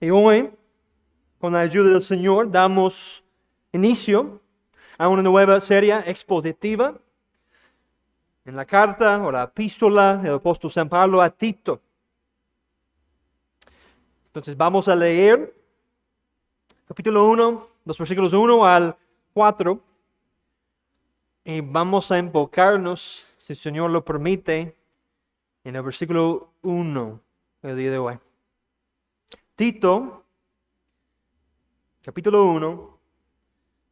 Y hoy, con la ayuda del Señor, damos inicio a una nueva serie expositiva en la carta o la epístola del apóstol San Pablo a Tito. Entonces vamos a leer capítulo 1, los versículos 1 al 4, y vamos a enfocarnos, si el Señor lo permite, en el versículo 1 el día de hoy. Tito, capítulo 1,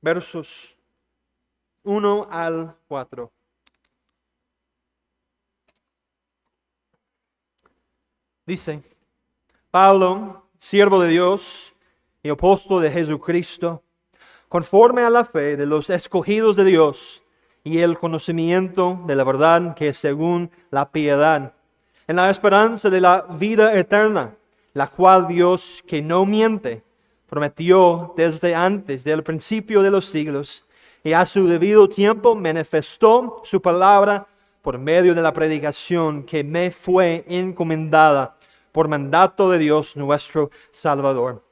versos 1 al 4. Dice: Pablo, siervo de Dios y apóstol de Jesucristo, conforme a la fe de los escogidos de Dios y el conocimiento de la verdad que es según la piedad, en la esperanza de la vida eterna, la cual Dios, que no miente, prometió desde antes del principio de los siglos, y a su debido tiempo manifestó su palabra por medio de la predicación que me fue encomendada por mandato de Dios nuestro Salvador.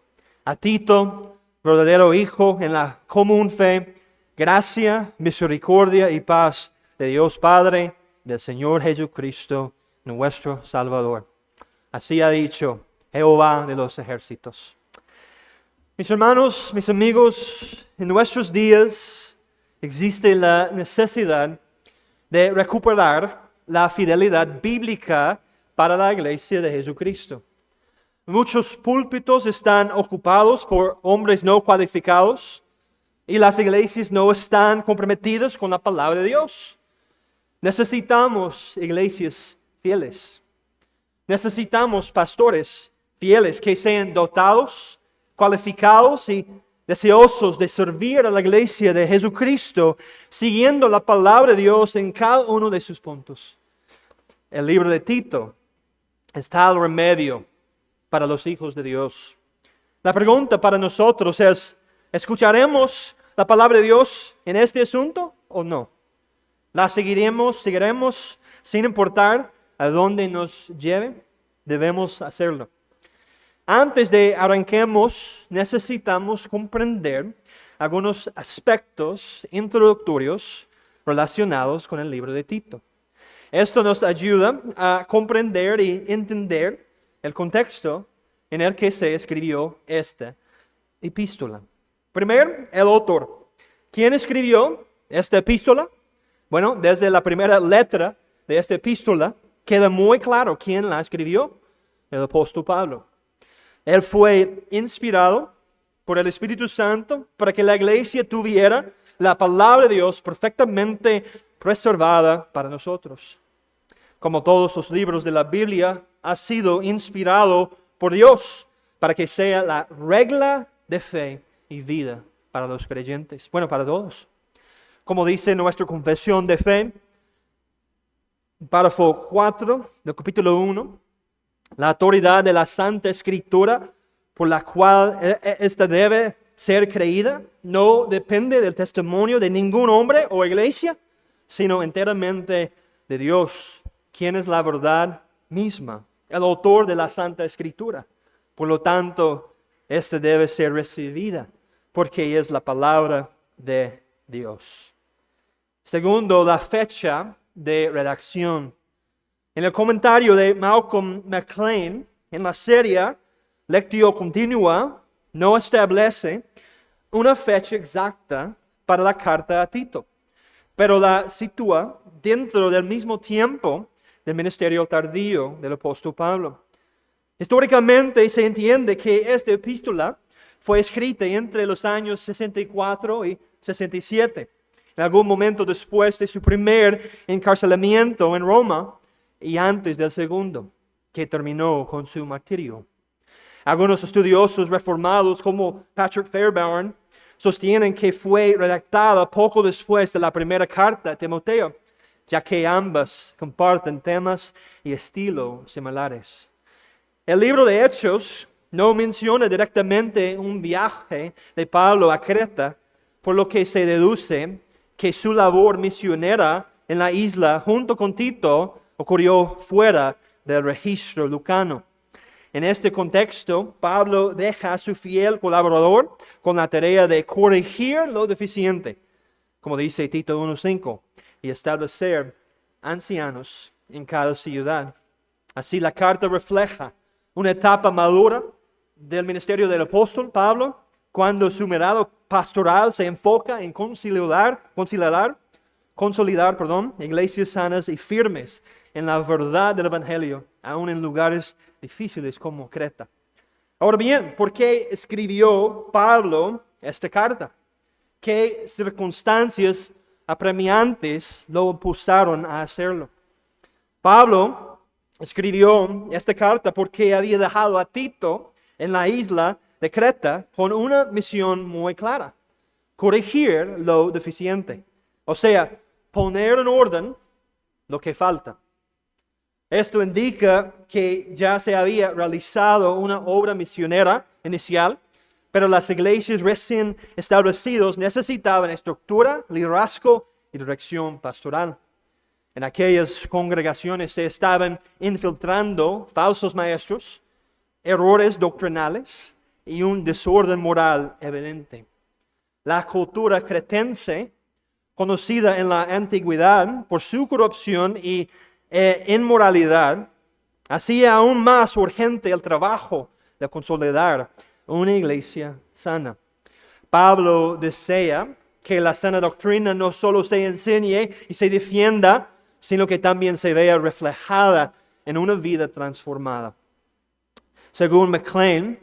A Tito, verdadero hijo en la común fe, gracia, misericordia y paz de Dios Padre, del Señor Jesucristo, nuestro Salvador. Así ha dicho Jehová de los ejércitos. Mis hermanos, mis amigos, en nuestros días existe la necesidad de recuperar la fidelidad bíblica para la iglesia de Jesucristo. Muchos púlpitos están ocupados por hombres no cualificados y las iglesias no están comprometidas con la palabra de Dios. Necesitamos iglesias fieles. Necesitamos pastores fieles que sean dotados, cualificados y deseosos de servir a la iglesia de Jesucristo, siguiendo la palabra de Dios en cada uno de sus puntos. El libro de Tito es tal remedio para los hijos de Dios. La pregunta para nosotros es: ¿escucharemos la palabra de Dios en este asunto o no? ¿La seguiremos sin importar a dónde nos lleve? Debemos hacerlo. Antes de arranquemos, necesitamos comprender algunos aspectos introductorios relacionados con el libro de Tito. Esto nos ayuda a comprender y entender el contexto en el que se escribió esta epístola. Primero, el autor. ¿Quién escribió esta epístola? Bueno, desde la primera letra de esta epístola queda muy claro quién la escribió: el apóstol Pablo. Él fue inspirado por el Espíritu Santo para que la iglesia tuviera la palabra de Dios perfectamente preservada para nosotros. Como todos los libros de la Biblia, ha sido inspirado por Dios para que sea la regla de fe y vida para los creyentes. Bueno, para todos. Como dice nuestra confesión de fe, párrafo 4 del capítulo 1, la autoridad de la Santa Escritura por la cual esta debe ser creída no depende del testimonio de ningún hombre o iglesia, sino enteramente de Dios, quien es la verdad misma, el autor de la Santa Escritura. Por lo tanto, esta debe ser recibida porque es la palabra de Dios. Segundo, la fecha de redacción. En el comentario de Malcolm McLean, en la serie Lectio Continua, no establece una fecha exacta para la carta a Tito, pero la sitúa dentro del mismo tiempo del ministerio tardío del apóstol Pablo. Históricamente se entiende que esta epístola fue escrita entre los años 64 y 67, en algún momento después de su primer encarcelamiento en Roma y antes del segundo, que terminó con su martirio. Algunos estudiosos reformados como Patrick Fairbairn sostienen que fue redactada poco después de la primera carta a Timoteo, ya que ambas comparten temas y estilo similares. El libro de Hechos no menciona directamente un viaje de Pablo a Creta, por lo que se deduce que su labor misionera en la isla junto con Tito ocurrió fuera del registro lucano. En este contexto, Pablo deja a su fiel colaborador con la tarea de corregir lo deficiente, como dice Tito 1:5, y establecer ancianos en cada ciudad. Así la carta refleja una etapa madura del ministerio del apóstol Pablo, cuando su mirada pastoral se enfoca en consolidar iglesias sanas y firmes en la verdad del Evangelio, aun en lugares difíciles como Creta. Ahora bien, ¿por qué escribió Pablo esta carta? ¿Qué circunstancias apremiantes lo impulsaron a hacerlo? Pablo escribió esta carta porque había dejado a Tito en la isla de Creta con una misión muy clara: corregir lo deficiente. O sea, poner en orden lo que falta. Esto indica que ya se había realizado una obra misionera inicial, pero las iglesias recién establecidas necesitaban estructura, liderazgo y dirección pastoral. En aquellas congregaciones se estaban infiltrando falsos maestros, errores doctrinales y un desorden moral evidente. La cultura cretense, conocida en la antigüedad por su corrupción y inmoralidad, hacía aún más urgente el trabajo de consolidar una iglesia sana. Pablo desea que la sana doctrina no solo se enseñe y se defienda, sino que también se vea reflejada en una vida transformada. Según McLean,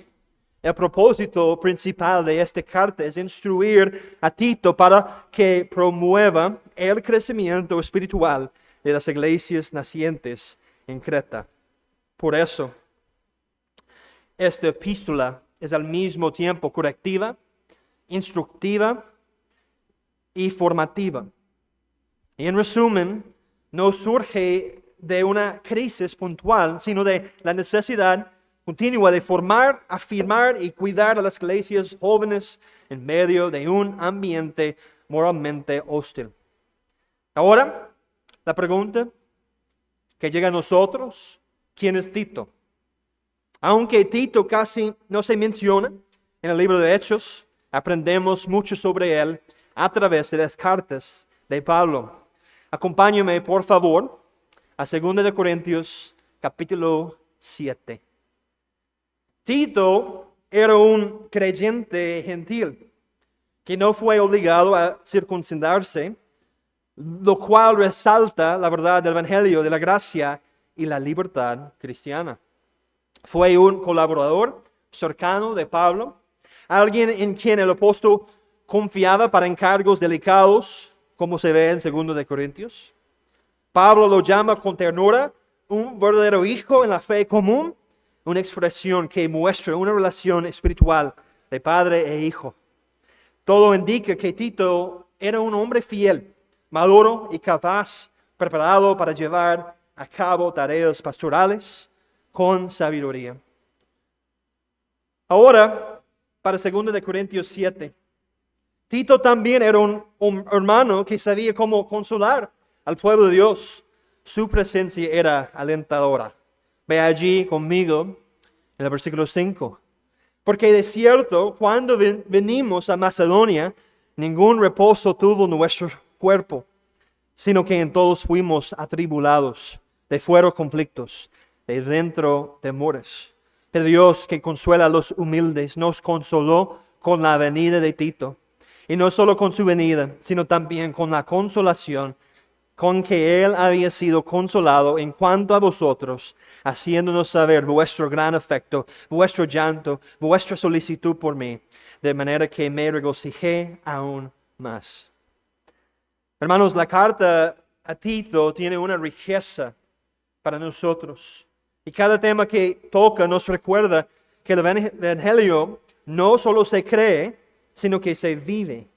el propósito principal de esta carta es instruir a Tito para que promueva el crecimiento espiritual de las iglesias nacientes en Creta. Por eso, esta epístola es al mismo tiempo correctiva, instructiva y formativa. Y en resumen, no surge de una crisis puntual, sino de la necesidad continua de formar, afirmar y cuidar a las iglesias jóvenes en medio de un ambiente moralmente hostil. Ahora, la pregunta que llega a nosotros: ¿quién es Tito? Aunque Tito casi no se menciona en el libro de Hechos, aprendemos mucho sobre él a través de las cartas de Pablo. Acompáñame, por favor, a 2 Corintios capítulo 7. Tito era un creyente gentil que no fue obligado a circuncidarse, lo cual resalta la verdad del Evangelio de la gracia y la libertad cristiana. Fue un colaborador cercano de Pablo, alguien en quien el apóstol confiaba para encargos delicados, como se ve en 2 Corintios. Pablo lo llama con ternura un verdadero hijo en la fe común, una expresión que muestra una relación espiritual de padre e hijo. Todo indica que Tito era un hombre fiel, maduro y capaz, preparado para llevar a cabo tareas pastorales con sabiduría. Ahora, para 2 Corintios 7, Tito también era un hermano que sabía cómo consolar al pueblo de Dios. Su presencia era alentadora. Ve allí conmigo en el versículo 5. Porque de cierto, cuando venimos a Macedonia, ningún reposo tuvo nuestro cuerpo, sino que en todos fuimos atribulados, de fuera conflictos, de dentro temores. Pero Dios, que consuela a los humildes, nos consoló con la venida de Tito. Y no solo con su venida, sino también con la consolación con que él había sido consolado en cuanto a vosotros, haciéndonos saber vuestro gran afecto, vuestro llanto, vuestra solicitud por mí, de manera que me regocijé aún más. Hermanos, la carta a Tito tiene una riqueza para nosotros. Y cada tema que toca nos recuerda que el Evangelio no solo se cree, sino que se vive.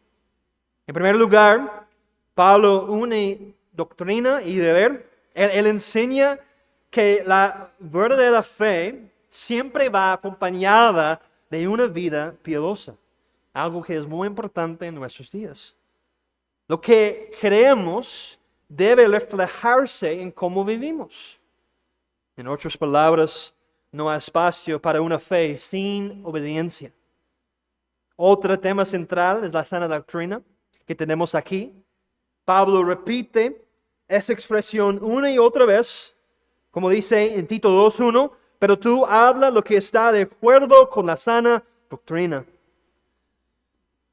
En primer lugar, Pablo une doctrina y deber. Él enseña que la verdadera fe siempre va acompañada de una vida piadosa, algo que es muy importante en nuestros días. Lo que creemos debe reflejarse en cómo vivimos. En otras palabras, no hay espacio para una fe sin obediencia. Otro tema central es la sana doctrina que tenemos aquí. Pablo repite esa expresión una y otra vez, como dice en Tito 2:1, pero tú habla lo que está de acuerdo con la sana doctrina.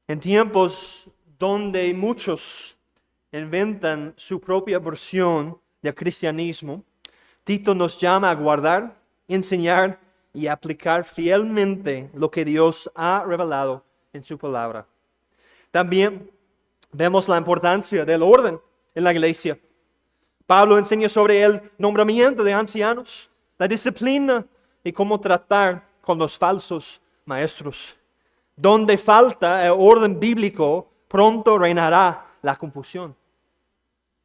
En tiempos donde muchos inventan su propia versión del cristianismo, Tito nos llama a guardar, enseñar y aplicar fielmente lo que Dios ha revelado en su palabra. También vemos la importancia del orden en la iglesia. Pablo enseña sobre el nombramiento de ancianos, la disciplina y cómo tratar con los falsos maestros. Donde falta el orden bíblico, pronto reinará la confusión.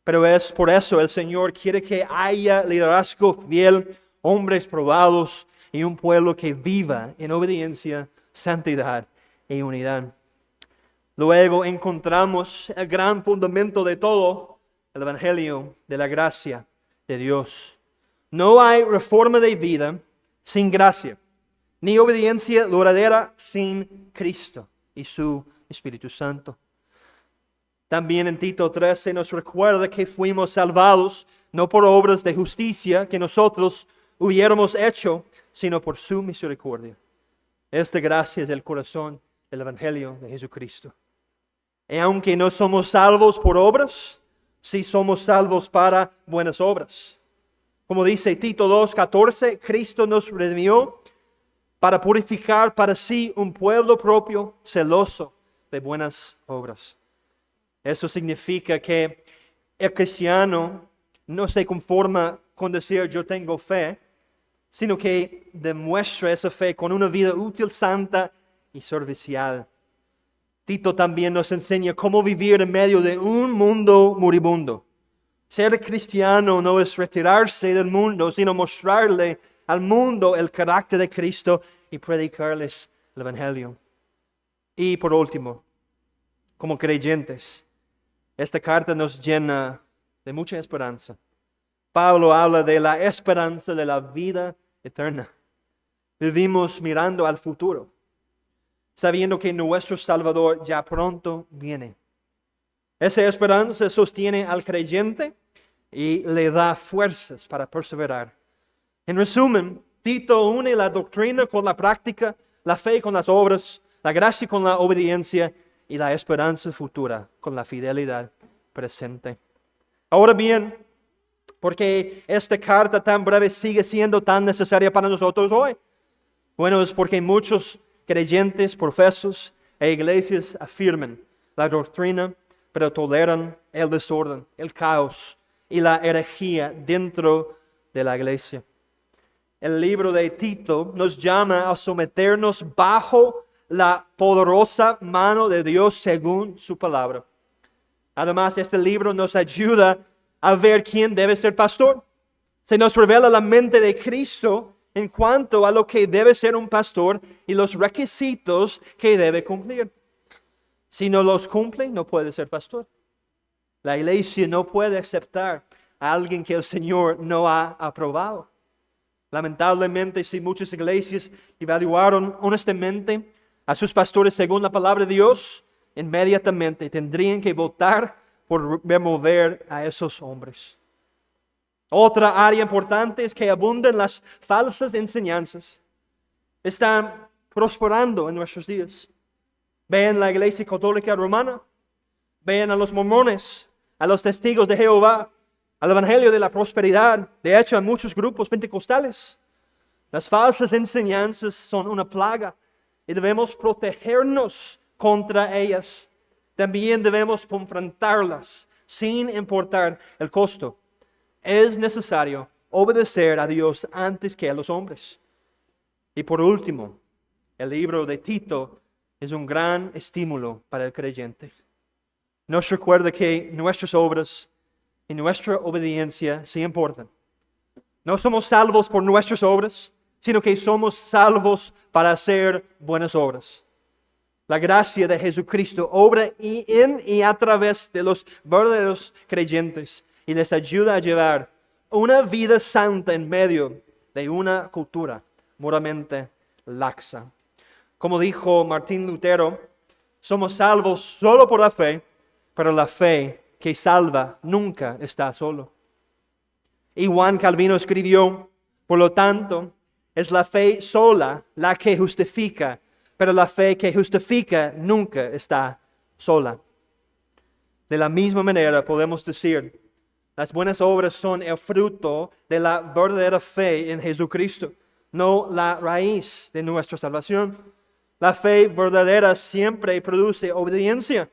Pero es por eso el Señor quiere que haya liderazgo fiel, hombres probados y un pueblo que viva en obediencia, santidad y unidad. Luego encontramos el gran fundamento de todo, el Evangelio de la gracia de Dios. No hay reforma de vida sin gracia, ni obediencia duradera sin Cristo y su Espíritu Santo. También en Tito 3 nos recuerda que fuimos salvados no por obras de justicia que nosotros hubiéramos hecho, sino por su misericordia. Esta gracia es el corazón del Evangelio de Jesucristo. Y aunque no somos salvos por obras, sí somos salvos para buenas obras. Como dice Tito 2:14, Cristo nos redimió para purificar para sí un pueblo propio, celoso de buenas obras. Eso significa que el cristiano no se conforma con decir yo tengo fe, sino que demuestra esa fe con una vida útil, santa y servicial. Tito también nos enseña cómo vivir en medio de un mundo moribundo. Ser cristiano no es retirarse del mundo, sino mostrarle al mundo el carácter de Cristo y predicarles el Evangelio. Y por último, como creyentes, esta carta nos llena de mucha esperanza. Pablo habla de la esperanza de la vida eterna. Vivimos mirando al futuro, sabiendo que nuestro Salvador ya pronto viene. Esa esperanza sostiene al creyente y le da fuerzas para perseverar. En resumen, Tito une la doctrina con la práctica, la fe con las obras, la gracia con la obediencia y la esperanza futura con la fidelidad presente. Ahora bien, ¿por qué esta carta tan breve sigue siendo tan necesaria para nosotros hoy? Bueno, es porque muchos creyentes, profesos e iglesias afirman la doctrina, pero toleran el desorden, el caos y la herejía dentro de la iglesia. El libro de Tito nos llama a someternos bajo la poderosa mano de Dios según su palabra. Además, este libro nos ayuda a ver quién debe ser pastor. Se nos revela la mente de Cristo en cuanto a lo que debe ser un pastor y los requisitos que debe cumplir. Si no los cumple, no puede ser pastor. La iglesia no puede aceptar a alguien que el Señor no ha aprobado. Lamentablemente, si muchas iglesias evaluaron honestamente a sus pastores según la palabra de Dios, inmediatamente tendrían que votar por remover a esos hombres. Otra área importante es que abundan las falsas enseñanzas. Están prosperando en nuestros días. Vean la Iglesia Católica Romana, vean a los mormones, a los testigos de Jehová, al Evangelio de la Prosperidad, de hecho a muchos grupos pentecostales. Las falsas enseñanzas son una plaga y debemos protegernos contra ellas. También debemos confrontarlas sin importar el costo. Es necesario obedecer a Dios antes que a los hombres. Y por último, el libro de Tito es un gran estímulo para el creyente. Nos recuerda que nuestras obras y nuestra obediencia sí importan. No somos salvos por nuestras obras, sino que somos salvos para hacer buenas obras. La gracia de Jesucristo obra en y a través de los verdaderos creyentes y les ayuda a llevar una vida santa en medio de una cultura moralmente laxa. Como dijo Martín Lutero, somos salvos solo por la fe, pero la fe que salva nunca está solo. Y Juan Calvino escribió, por lo tanto, es la fe sola la que justifica, pero la fe que justifica nunca está sola. De la misma manera podemos decir, las buenas obras son el fruto de la verdadera fe en Jesucristo, no la raíz de nuestra salvación. La fe verdadera siempre produce obediencia.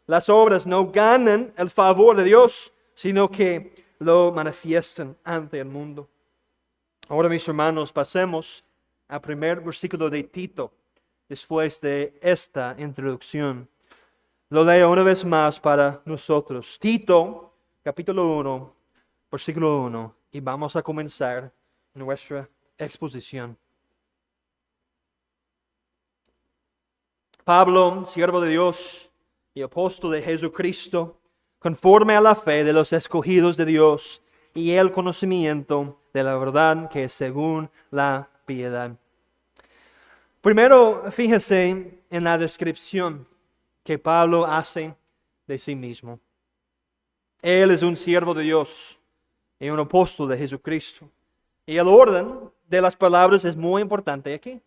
Las obras no ganan el favor de Dios, sino que lo manifiestan ante el mundo. Ahora, mis hermanos, pasemos al primer versículo de Tito, después de esta introducción. Lo leo una vez más para nosotros. Tito, capítulo 1, versículo 1, y vamos a comenzar nuestra exposición. Pablo, siervo de Dios y apóstol de Jesucristo, conforme a la fe de los escogidos de Dios y el conocimiento de la verdad que es según la piedad. Primero, fíjese en la descripción que Pablo hace de sí mismo. Él es un siervo de Dios y un apóstol de Jesucristo. Y el orden de las palabras es muy importante aquí.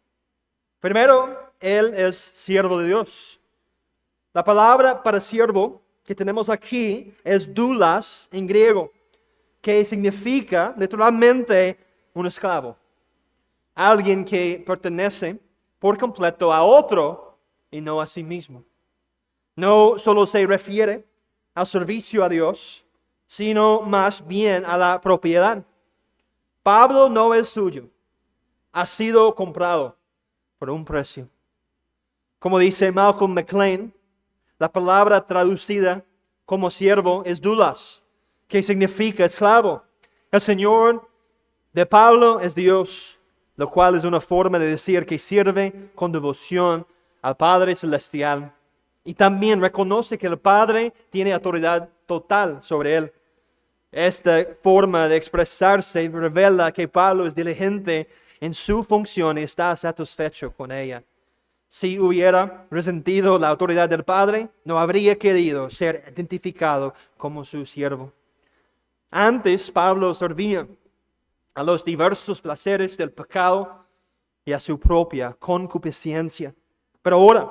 Primero, él es siervo de Dios. La palabra para siervo que tenemos aquí es doulos en griego, que significa literalmente un esclavo. Alguien que pertenece por completo a otro y no a sí mismo. No solo se refiere al servicio a Dios, sino más bien a la propiedad. Pablo no es suyo, ha sido comprado por un precio. Como dice Malcolm McLean, la palabra traducida como siervo es doulos, que significa esclavo. El Señor de Pablo es Dios, lo cual es una forma de decir que sirve con devoción al Padre Celestial y también reconoce que el Padre tiene autoridad total sobre él. Esta forma de expresarse revela que Pablo es diligente en su función y está satisfecho con ella. Si hubiera resentido la autoridad del Padre, no habría querido ser identificado como su siervo. Antes, Pablo servía a los diversos placeres del pecado y a su propia concupiscencia. Pero ahora,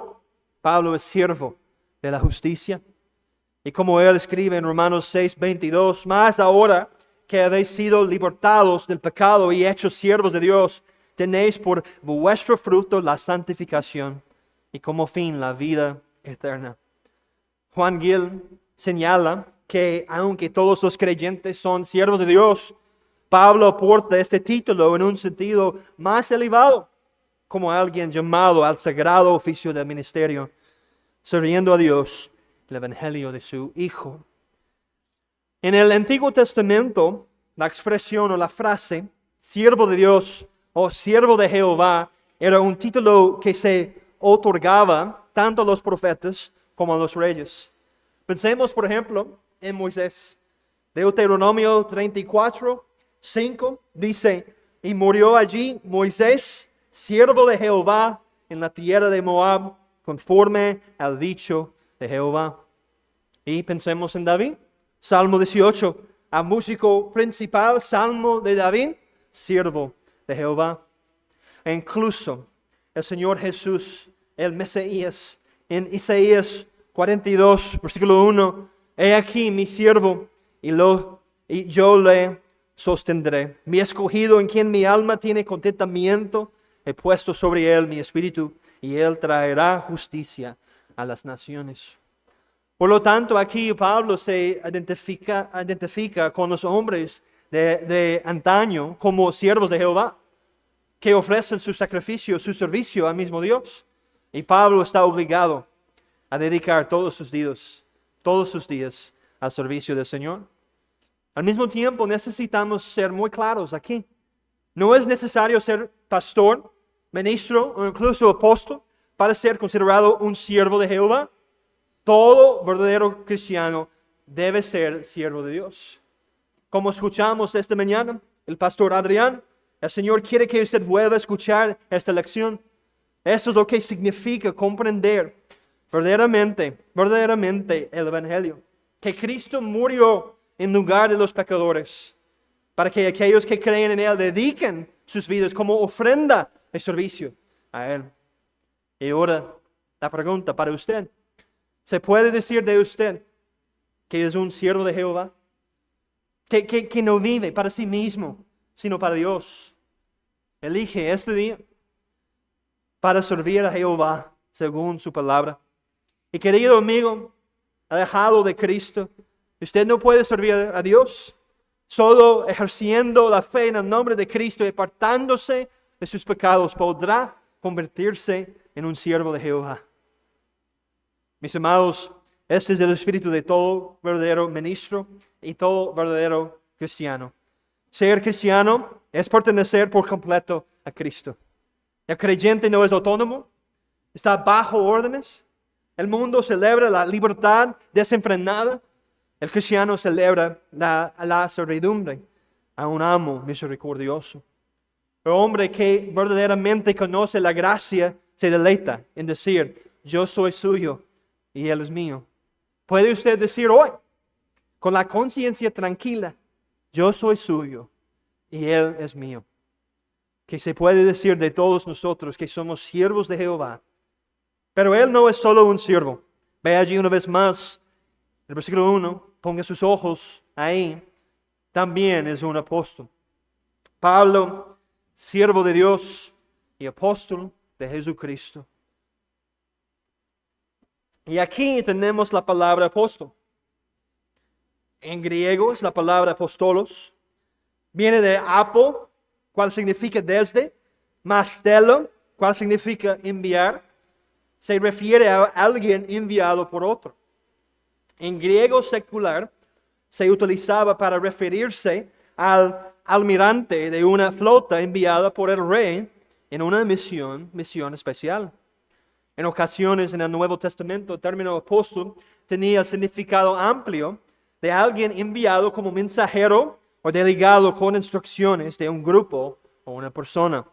Pablo es siervo de la justicia. Y como él escribe en Romanos 6:22, más ahora que habéis sido libertados del pecado y hechos siervos de Dios, tenéis por vuestro fruto la santificación y como fin la vida eterna. Juan Gill señala que aunque todos los creyentes son siervos de Dios, Pablo aporta este título en un sentido más elevado, como alguien llamado al sagrado oficio del ministerio, sirviendo a Dios el evangelio de su Hijo. En el Antiguo Testamento, la expresión o la frase siervo de Dios o siervo de Jehová era un título que se otorgaba tanto a los profetas como a los reyes. Pensemos, por ejemplo, en Moisés. Deuteronomio 34:5 dice, y murió allí Moisés, siervo de Jehová, en la tierra de Moab, conforme al dicho de Jehová. Y pensemos en David, Salmo 18, a músico principal, Salmo de David, siervo de Jehová. E incluso el Señor Jesús, el Mesías, en Isaías 42, versículo 1, he aquí mi siervo, y yo le sostendré. Mi escogido en quien mi alma tiene contentamiento, he puesto sobre él mi espíritu, y él traerá justicia a las naciones. Por lo tanto, aquí Pablo se identifica con los hombres de antaño como siervos de Jehová, que ofrecen su sacrificio, su servicio al mismo Dios. Y Pablo está obligado a dedicar todos sus días al servicio del Señor. Al mismo tiempo, necesitamos ser muy claros aquí. No es necesario ser pastor, ministro o incluso apóstol para ser considerado un siervo de Jehová. Todo verdadero cristiano debe ser siervo de Dios. Como escuchamos esta mañana, el pastor Adrián El Señor quiere que usted vuelva a escuchar esta lección. Eso es lo que significa comprender verdaderamente el Evangelio. Que Cristo murió en lugar de los pecadores, para que aquellos que creen en Él dediquen sus vidas como ofrenda de servicio a Él. Y ahora, la pregunta para usted. ¿Se puede decir de usted que es un siervo de Jehová? Que no vive para sí mismo, sino para Dios. Elige este día para servir a Jehová según su palabra. Y querido amigo, alejado de Cristo, usted no puede servir a Dios solo ejerciendo la fe en el nombre de Cristo y apartándose de sus pecados. Podrá convertirse en un siervo de Jehová. Mis amados, este es el espíritu de todo verdadero ministro y todo verdadero cristiano. Ser cristiano es pertenecer por completo a Cristo. El creyente no es autónomo, está bajo órdenes. El mundo celebra la libertad desenfrenada. El cristiano celebra la servidumbre a un amo misericordioso. El hombre que verdaderamente conoce la gracia se deleita en decir, yo soy suyo y Él es mío. ¿Puede usted decir hoy, con la conciencia tranquila, yo soy suyo y Él es mío? Que se puede decir de todos nosotros que somos siervos de Jehová. Pero Él no es solo un siervo. Ve allí una vez más, el versículo 1, ponga sus ojos ahí. También es un apóstol. Pablo, siervo de Dios y apóstol de Jesucristo. Y aquí tenemos la palabra apóstol. En griego es la palabra apostolos. Viene de apo, cual significa desde, mastelo, cual significa enviar. Se refiere a alguien enviado por otro. En griego secular se utilizaba para referirse al almirante de una flota enviada por el rey en una misión especial. En ocasiones en el Nuevo Testamento, el término apóstol tenía el significado amplio de alguien enviado como mensajero o delegado con instrucciones de un grupo o una persona.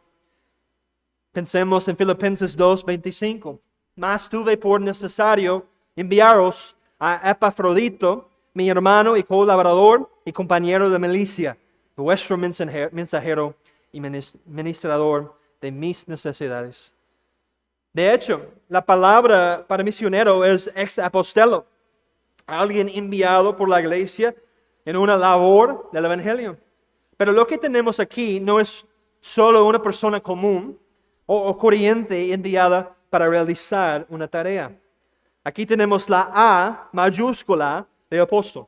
Pensemos en Filipenses 2:25. Mas tuve por necesario enviaros a Epafrodito, mi hermano y colaborador y compañero de milicia, vuestro mensajero y ministrador de mis necesidades. De hecho, la palabra para misionero es ex apostelo, alguien enviado por la iglesia en una labor del evangelio. Pero lo que tenemos aquí no es solo una persona común o corriente enviada para realizar una tarea. Aquí tenemos la A mayúscula de apóstol.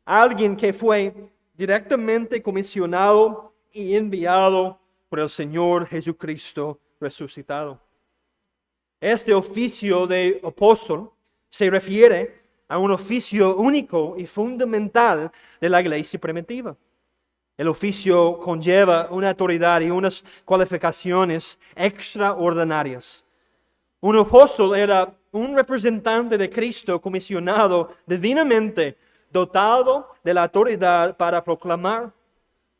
Alguien que fue directamente comisionado y enviado por el Señor Jesucristo resucitado. Este oficio de apóstol se refiere a un oficio único y fundamental de la iglesia primitiva. El oficio conlleva una autoridad y unas cualificaciones extraordinarias. Un apóstol era un representante de Cristo comisionado divinamente, dotado de la autoridad para proclamar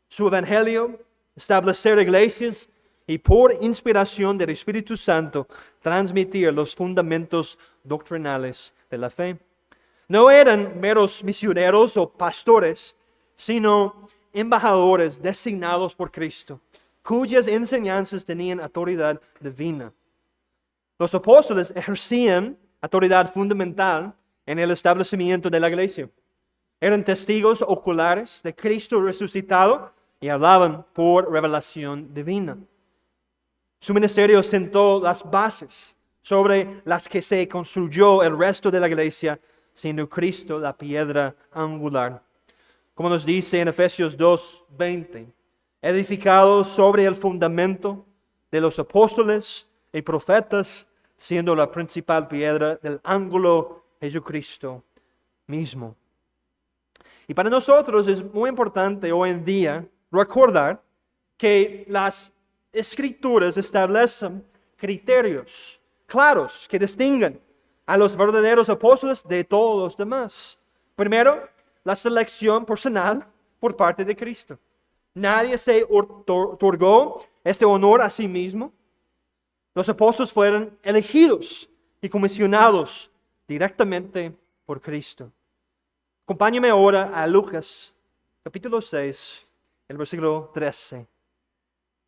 su evangelio, establecer iglesias y por inspiración del Espíritu Santo transmitir los fundamentos doctrinales de la fe. No eran meros misioneros o pastores, sino embajadores designados por Cristo, cuyas enseñanzas tenían autoridad divina. Los apóstoles ejercían autoridad fundamental en el establecimiento de la iglesia. Eran testigos oculares de Cristo resucitado y hablaban por revelación divina. Su ministerio sentó las bases sobre las que se construyó el resto de la iglesia, siendo Cristo la piedra angular. Como nos dice en Efesios 2:20, edificados sobre el fundamento de los apóstoles y profetas, siendo la principal piedra del ángulo Jesucristo mismo. Y para nosotros es muy importante hoy en día recordar que las Escrituras establecen criterios claros que distinguen a los verdaderos apóstoles de todos los demás. Primero, la selección personal por parte de Cristo. Nadie se otorgó este honor a sí mismo. Los apóstoles fueron elegidos y comisionados directamente por Cristo. Acompáñame ahora a Lucas, capítulo 6, el versículo 13.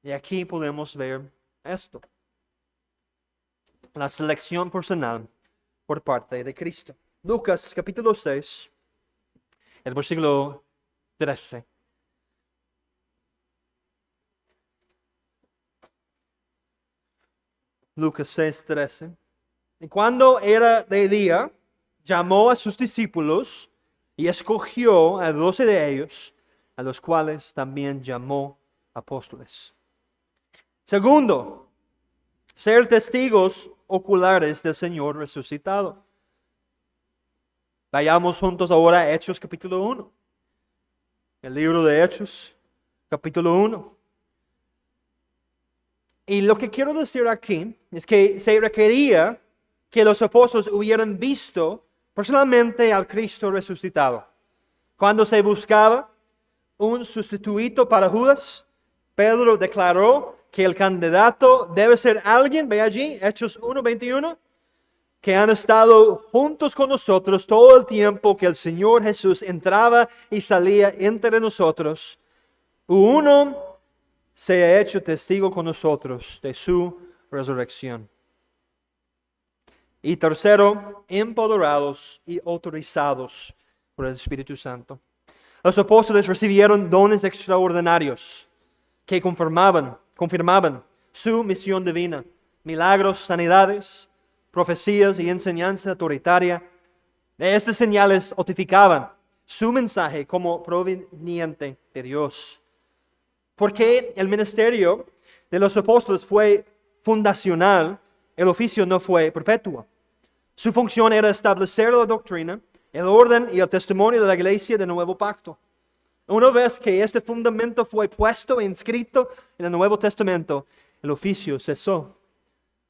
Y aquí podemos ver esto. La selección personal por parte de Cristo. Lucas, capítulo 6, el versículo 13. Lucas 6, 13. Y cuando era de día, llamó a sus discípulos y escogió a 12 de ellos, a los cuales también llamó apóstoles. Segundo, ser testigos oculares del Señor resucitado. Vayamos juntos ahora a Hechos capítulo 1. El libro de Hechos, capítulo 1. Y lo que quiero decir aquí es que se requería que los apóstoles hubieran visto personalmente al Cristo resucitado. Cuando se buscaba un sustituto para Judas, Pedro declaró que el candidato debe ser alguien, ve allí, Hechos 1:21, que han estado juntos con nosotros todo el tiempo que el Señor Jesús entraba y salía entre nosotros. Uno se ha hecho testigo con nosotros de su resurrección. Y tercero, empoderados y autorizados por el Espíritu Santo. Los apóstoles recibieron dones extraordinarios que confirmaban su misión divina. Milagros, sanidades, profecías y enseñanza autoritaria. Estas señales autentificaban su mensaje como proveniente de Dios. Porque el ministerio de los apóstoles fue fundacional, el oficio no fue perpetuo. Su función era establecer la doctrina, el orden y el testimonio de la iglesia del nuevo pacto. Una vez que este fundamento fue puesto e inscrito en el Nuevo Testamento, el oficio cesó.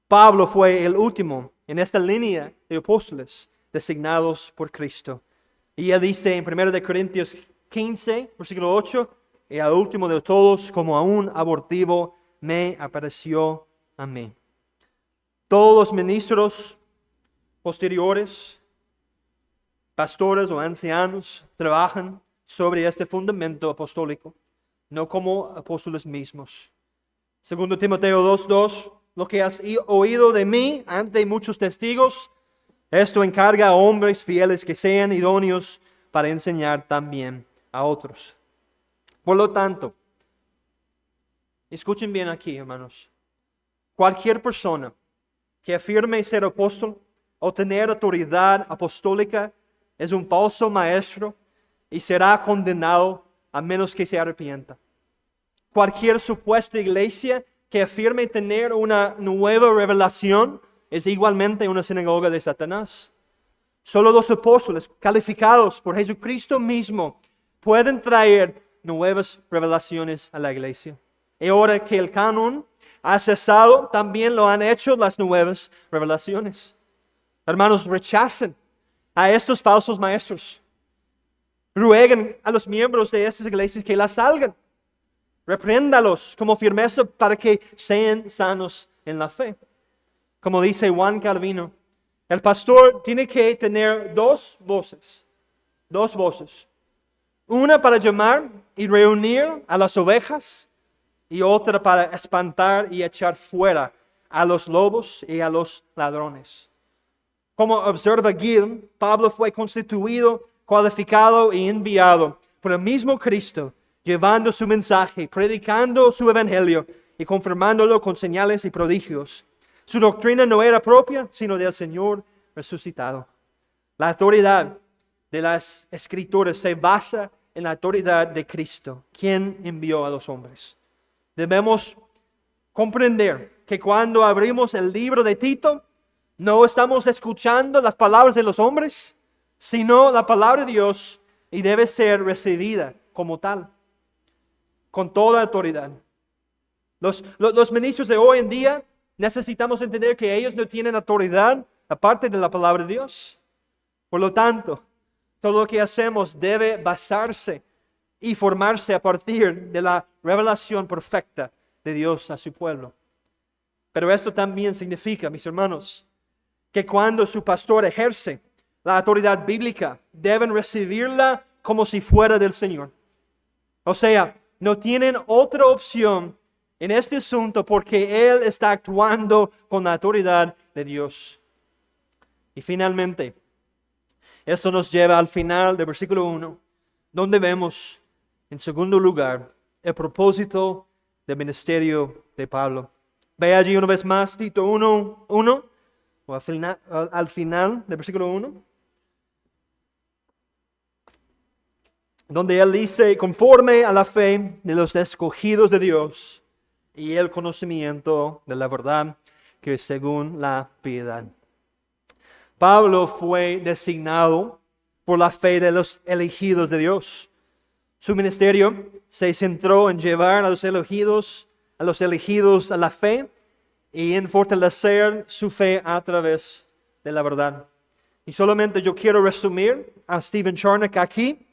Pablo fue el último en esta línea de apóstoles designados por Cristo. Y él dice en 1 Corintios 15, versículo 8, y al último de todos, como a un abortivo, me apareció a mí. Todos los ministros posteriores, pastores o ancianos, trabajan sobre este fundamento apostólico, no como apóstoles mismos. Segundo Timoteo 2:2, lo que has oído de mí ante muchos testigos, esto encarga a hombres fieles que sean idóneos para enseñar también a otros. Por lo tanto, escuchen bien aquí, hermanos, cualquier persona que afirme ser apóstol o tener autoridad apostólica es un falso maestro y será condenado a menos que se arrepienta. Cualquier supuesta iglesia que afirme tener una nueva revelación es igualmente una sinagoga de Satanás. Solo los apóstoles calificados por Jesucristo mismo pueden traer nuevas revelaciones a la iglesia. Y ahora que el canon ha cesado, también lo han hecho las nuevas revelaciones. Hermanos, rechacen a estos falsos maestros. Rueguen a los miembros de estas iglesias que las salgan. Repréndalos como firmeza para que sean sanos en la fe. Como dice Juan Calvino, el pastor tiene que tener dos voces. Una para llamar y reunir a las ovejas y otra para espantar y echar fuera a los lobos y a los ladrones. Como observa Gill, Pablo fue constituido, cualificado y enviado por el mismo Cristo, llevando su mensaje, predicando su evangelio y confirmándolo con señales y prodigios. Su doctrina no era propia, sino del Señor resucitado. La autoridad de las Escrituras se basa en la autoridad de Cristo, quien envió a los hombres. Debemos comprender que cuando abrimos el libro de Tito, no estamos escuchando las palabras de los hombres, sino la palabra de Dios, y debe ser recibida como tal, con toda autoridad. Los ministros de hoy en día necesitamos entender que ellos no tienen autoridad aparte de la palabra de Dios. Por lo tanto, todo lo que hacemos debe basarse y formarse a partir de la revelación perfecta de Dios a su pueblo. Pero esto también significa, mis hermanos, que cuando su pastor ejerce la autoridad bíblica, deben recibirla como si fuera del Señor. O sea, no tienen otra opción en este asunto porque Él está actuando con la autoridad de Dios. Y finalmente, esto nos lleva al final del versículo 1, donde vemos, en segundo lugar, el propósito del ministerio de Pablo. Ve allí una vez más Tito 1:1, o al final del versículo 1, donde él dice, conforme a la fe de los escogidos de Dios y el conocimiento de la verdad que es según la piedad. Pablo fue designado por la fe de los elegidos de Dios. Su ministerio se centró en llevar a los elegidos a la fe y en fortalecer su fe a través de la verdad. Y solamente yo quiero resumir a Stephen Charnock aquí.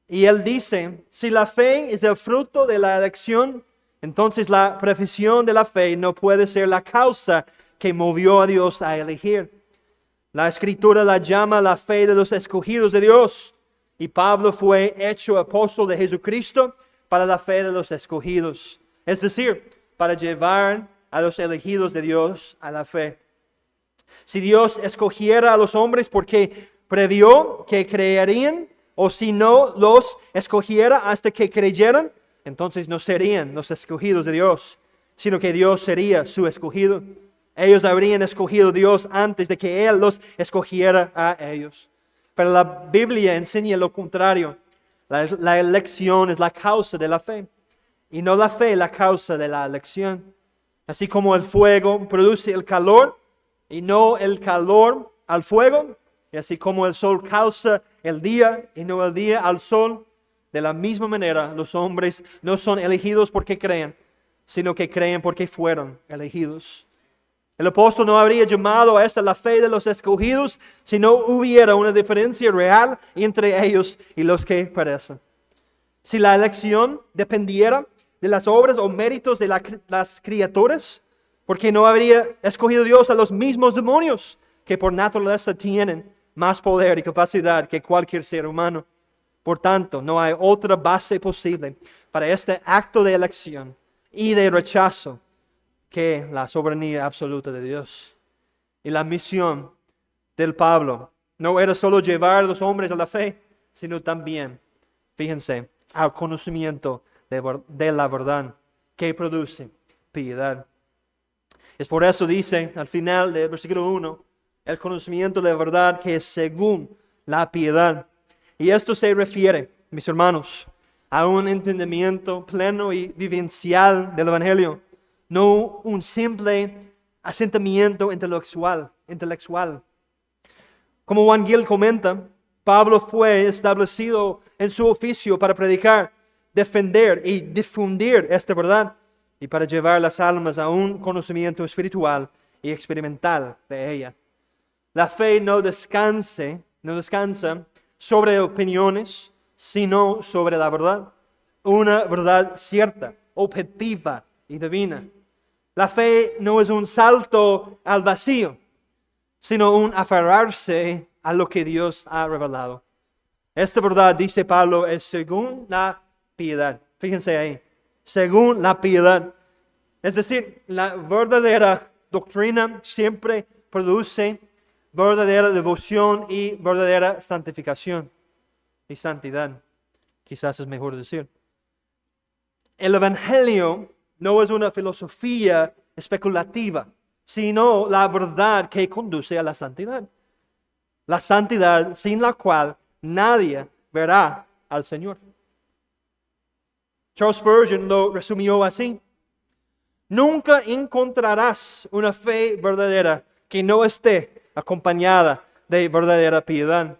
Y él dice, si la fe es el fruto de la elección, entonces la profesión de la fe no puede ser la causa que movió a Dios a elegir. La Escritura la llama la fe de los escogidos de Dios. Y Pablo fue hecho apóstol de Jesucristo para la fe de los escogidos. Es decir, para llevar a los elegidos de Dios a la fe. Si Dios escogiera a los hombres porque previó que creerían, o si no los escogiera hasta que creyeran, entonces no serían los escogidos de Dios, sino que Dios sería su escogido. Ellos habrían escogido a Dios antes de que Él los escogiera a ellos. Pero la Biblia enseña lo contrario. La elección es la causa de la fe, y no la fe la causa de la elección. Así como el fuego produce el calor, y no el calor al fuego, y así como el sol causa el día y no el día al sol, de la misma manera los hombres no son elegidos porque creen, sino que creen porque fueron elegidos. El apóstol no habría llamado a esta la fe de los escogidos si no hubiera una diferencia real entre ellos y los que perecen. Si la elección dependiera de las obras o méritos de las criaturas, porque no habría escogido Dios a los mismos demonios que por naturaleza tienen más poder y capacidad que cualquier ser humano. Por tanto, no hay otra base posible para este acto de elección y de rechazo que la soberanía absoluta de Dios. Y la misión del Pablo no era solo llevar a los hombres a la fe, sino también, fíjense, al conocimiento de la verdad que produce piedad. Es por eso dice al final del versículo 1, el conocimiento de la verdad que es según la piedad. Y esto se refiere, mis hermanos, a un entendimiento pleno y vivencial del Evangelio, no un simple asentimiento intelectual. Como Juan Gil comenta, Pablo fue establecido en su oficio para predicar, defender y difundir esta verdad y para llevar las almas a un conocimiento espiritual y experimental de ella. La fe no descansa sobre opiniones, sino sobre la verdad, una verdad cierta, objetiva y divina. La fe no es un salto al vacío, sino un aferrarse a lo que Dios ha revelado. Esta verdad, dice Pablo, es según la piedad. Fíjense ahí, según la piedad. Es decir, la verdadera doctrina siempre produce verdadera devoción y verdadera santificación y santidad. Quizás es mejor decir. El Evangelio no es una filosofía especulativa, sino la verdad que conduce a la santidad. La santidad sin la cual nadie verá al Señor. Charles Spurgeon lo resumió así: nunca encontrarás una fe verdadera que no esté acompañada de verdadera piedad.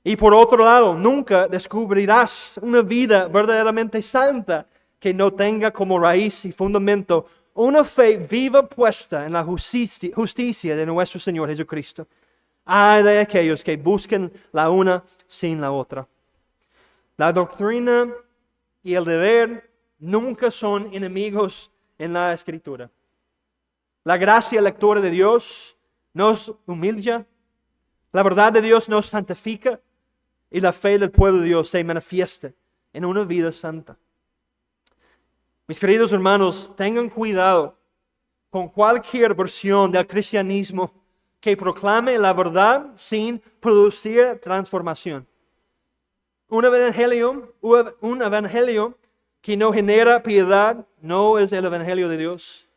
Y por otro lado, nunca descubrirás una vida verdaderamente santa que no tenga como raíz y fundamento una fe viva puesta en la justicia de nuestro Señor Jesucristo. Ay de aquellos que busquen la una sin la otra. La doctrina y el deber nunca son enemigos en la Escritura. La gracia lectora de Dios nos humilla, la verdad de Dios nos santifica y la fe del pueblo de Dios se manifiesta en una vida santa. Mis queridos hermanos, tengan cuidado con cualquier versión del cristianismo que proclame la verdad sin producir transformación. Un evangelio que no genera piedad no es el evangelio de Dios.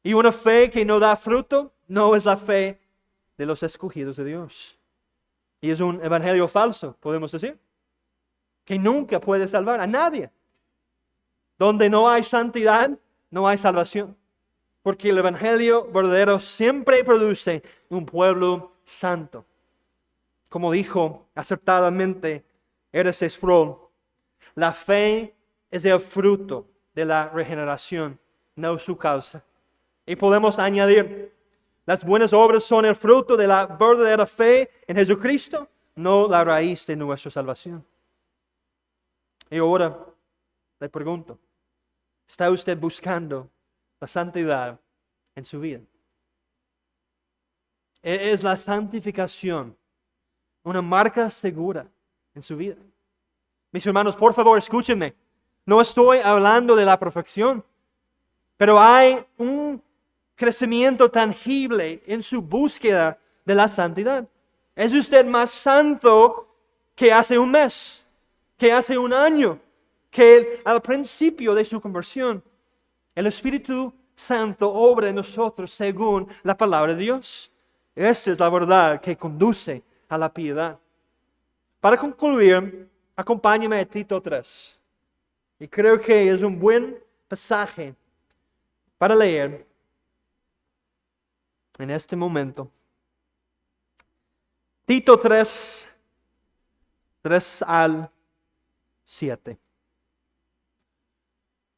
Y una fe que no da fruto no es la fe de los escogidos de Dios. Y es un evangelio falso, podemos decir, que nunca puede salvar a nadie. Donde no hay santidad, no hay salvación. Porque el evangelio verdadero siempre produce un pueblo santo. Como dijo acertadamente R.C. Sproul, la fe es el fruto de la regeneración, no su causa. Y podemos añadir, las buenas obras son el fruto de la verdadera fe en Jesucristo, no la raíz de nuestra salvación. Y ahora le pregunto, ¿está usted buscando la santidad en su vida? ¿Es la santificación una marca segura en su vida? Mis hermanos, por favor, escúchenme. No estoy hablando de la perfección, pero hay un crecimiento tangible en su búsqueda de la santidad. ¿Es usted más santo que hace un mes, que hace un año, que al principio de su conversión? El Espíritu Santo obra en nosotros según la palabra de Dios. Esta es la verdad que conduce a la piedad. Para concluir, acompáñeme a Tito 3. Y creo que es un buen pasaje para leer en este momento. Tito 3, 3 al 7.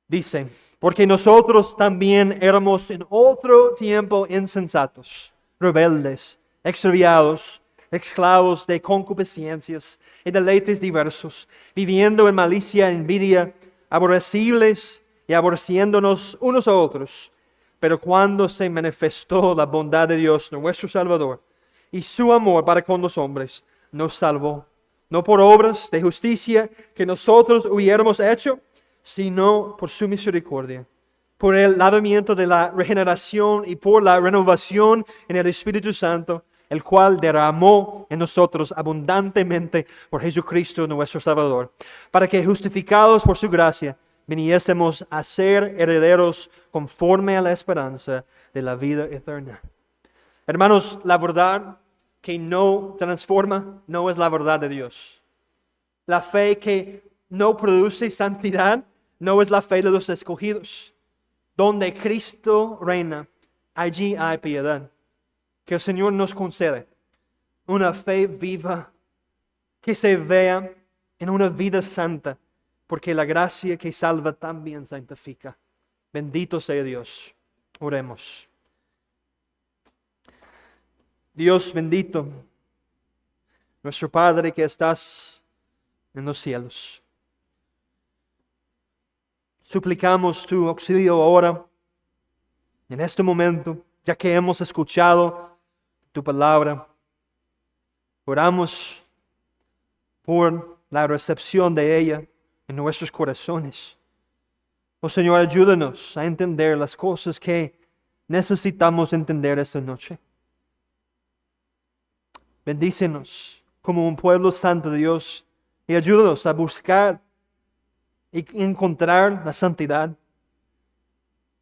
Dice, porque nosotros también éramos en otro tiempo insensatos, rebeldes, extraviados, esclavos de concupiscencias y deleites diversos, viviendo en malicia e envidia, aborrecibles y aborreciéndonos unos a otros. Pero cuando se manifestó la bondad de Dios, nuestro Salvador, y su amor para con los hombres, nos salvó, no por obras de justicia que nosotros hubiéramos hecho, sino por su misericordia, por el lavamiento de la regeneración y por la renovación en el Espíritu Santo, el cual derramó en nosotros abundantemente por Jesucristo nuestro Salvador, para que justificados por su gracia, viniésemos a ser herederos conforme a la esperanza de la vida eterna. Hermanos, la verdad que no transforma no es la verdad de Dios. La fe que no produce santidad no es la fe de los escogidos. Donde Cristo reina, allí hay piedad. Que el Señor nos concede una fe viva que se vea en una vida santa, porque la gracia que salva también santifica. Bendito sea Dios. Oremos. Dios bendito, nuestro Padre que estás en los cielos. Suplicamos tu auxilio ahora, en este momento, ya que hemos escuchado tu palabra. Oramos por la recepción de ella en nuestros corazones. Oh Señor, ayúdanos a entender las cosas que necesitamos entender esta noche. Bendícenos como un pueblo santo de Dios y ayúdanos a buscar y encontrar la santidad.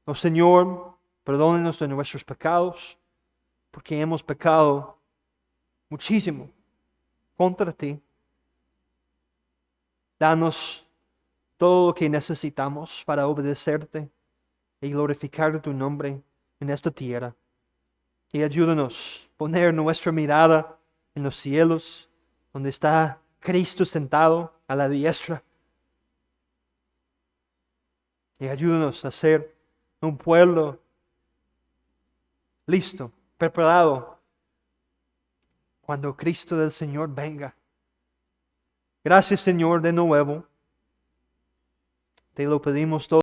Oh Señor, perdónenos de nuestros pecados, porque hemos pecado muchísimo contra ti. Danos todo lo que necesitamos para obedecerte y glorificar tu nombre en esta tierra. Y ayúdanos a poner nuestra mirada en los cielos, donde está Cristo sentado a la diestra. Y ayúdanos a ser un pueblo listo, preparado, cuando Cristo del Señor venga. Gracias, Señor, de nuevo. Te lo pedimos todo.